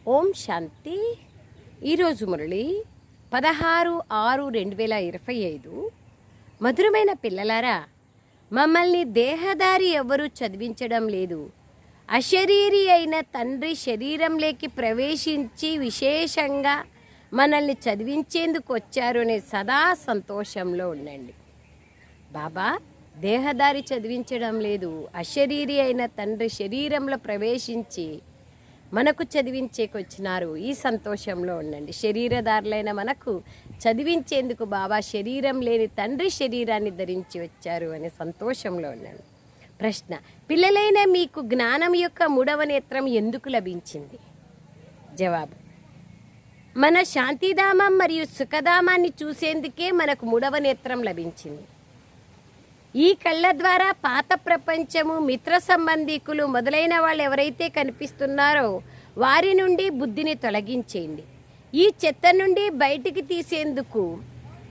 ఓం శాంతి. ఈరోజు మురళి 16/6/2025. మధురమైన పిల్లలారా, మమ్మల్ని దేహదారి ఎవ్వరూ చదివించడం లేదు. అశరీరి అయిన తండ్రి శరీరంలోకి ప్రవేశించి విశేషంగా మనల్ని చదివించేందుకు వచ్చారు అనే సదా సంతోషంలో ఉండండి. బాబా దేహదారి చదివించడం లేదు, అశరీరి అయిన తండ్రి శరీరంలో ప్రవేశించి మనకు చదివించేకొచ్చినారు. ఈ సంతోషంలో ఉండండి. శరీరదారులైన మనకు చదివించేందుకు బాబా శరీరం లేని తండ్రి శరీరాన్ని ధరించి వచ్చారు అనే సంతోషంలో ఉండండి. ప్రశ్న: పిల్లలైన మీకు జ్ఞానం యొక్క మూడవ నేత్రం ఎందుకు లభించింది? జవాబు: మన శాంతిధామం మరియు సుఖధామాన్ని చూసేందుకే మనకు మూడవ నేత్రం లభించింది. ఈ కళ్ళ ద్వారా పాత ప్రపంచము, మిత్ర సంబంధికులు మొదలైన వాళ్ళు ఎవరైతే కనిపిస్తున్నారో వారి నుండి బుద్ధిని తొలగించేయండి. ఈ చెత్త నుండి బయటికి తీసేందుకు,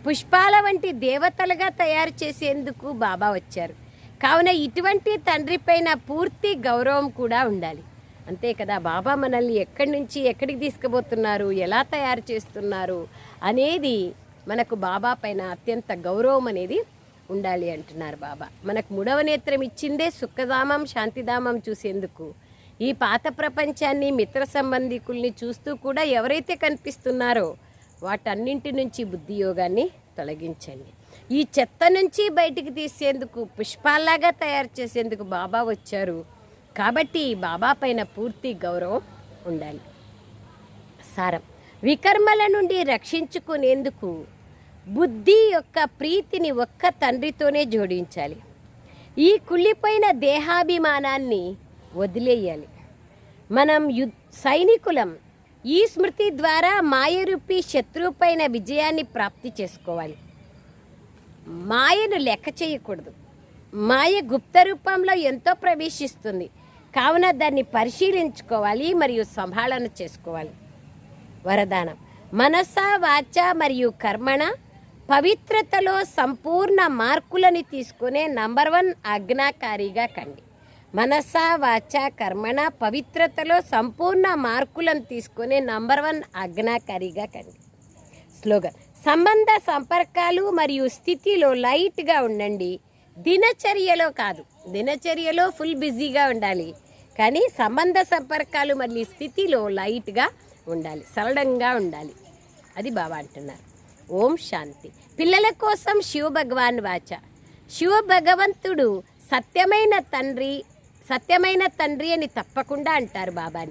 పుష్పాల వంటి దేవతలుగా తయారు చేసేందుకు బాబా వచ్చారు. కావున ఇటువంటి తండ్రి పైన పూర్తి గౌరవం కూడా ఉండాలి. అంతే కదా, బాబా మనల్ని ఎక్కడి నుంచి ఎక్కడికి తీసుకుపోతున్నారు, ఎలా తయారు చేస్తున్నారు అనేది మనకు బాబా పైన అత్యంత గౌరవం అనేది ఉండాలి అంటున్నారు బాబా. మనకు మూడవ నేత్రం ఇచ్చిందే సుఖధామం, శాంతిధామం చూసేందుకు. ఈ పాత ప్రపంచాన్ని, మిత్ర సంబంధికుల్ని చూస్తూ కూడా ఎవరైతే కనిపిస్తున్నారో వాటన్నింటి నుంచి బుద్ధి యోగాన్ని తొలగించండి. ఈ చెత్త నుంచి బయటికి తీసేందుకు, పుష్పాల్లాగా తయారు చేసేందుకు బాబా వచ్చారు. కాబట్టి బాబా పైన పూర్తి గౌరవం ఉండాలి. సారం: వికర్మల నుండి రక్షించుకునేందుకు బుద్ధి యొక్క ప్రీతిని ఒక్క తండ్రితోనే జోడించాలి. ఈ కుళ్ళిపోయిన దేహాభిమానాన్ని వదిలేయాలి. మనం సైనికులం. ఈ స్మృతి ద్వారా మాయరూపి శత్రువుపైన విజయాన్ని ప్రాప్తి చేసుకోవాలి. మాయను లెక్క చేయకూడదు. మాయ గుప్త రూపంలో ఎంతో ప్రవేశిస్తుంది. కావున దాన్ని పరిశీలించుకోవాలి మరియు సంభాళన చేసుకోవాలి. వరదానం: మనస, వాచ మరియు కర్మణ పవిత్రతలో సంపూర్ణ మార్కులని తీసుకునే నంబర్ 1 ఆజ్ఞాకారిగా కండి. మనస, వాచ, కర్మణ పవిత్రతలో సంపూర్ణ మార్కులను తీసుకునే నంబర్ 1 ఆజ్ఞాకారిగా కండి. స్లోగన్: సంబంధ సంపర్కాలు మరియు స్థితిలో లైట్గా ఉండండి. దినచర్యలో కాదు, దినచర్యలో ఫుల్ బిజీగా ఉండాలి. కానీ సంబంధ సంపర్కాలు మరియు స్థితిలో లైట్గా ఉండాలి, సరళంగా ఉండాలి. అది బాబా అంటున్నారు. ఓం శాంతి. పిల్లల కోసం శివ భగవాన్ వాచ. శివ భగవంతుడు సత్యమైన తండ్రి అని తప్పకుండా అంటారు బాబాని.